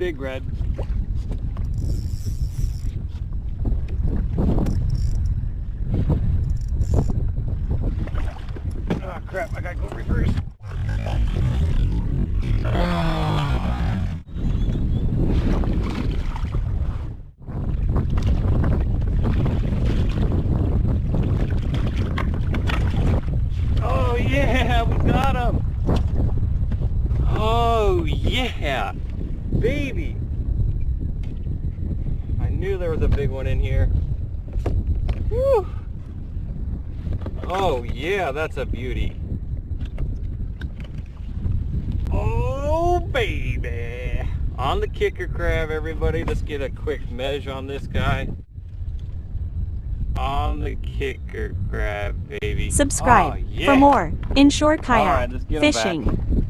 big red. Oh crap, I gotta go reverse. Oh yeah, we got him. Oh yeah, baby. I knew there was a big one in here. Woo. Oh yeah, that's a beauty. Oh baby. On the kicker crab, everybody. Let's get a quick measure on this guy. On the kicker crab, baby. Subscribe oh, yeah. for more inshore kayak All right, let's get him back. fishing.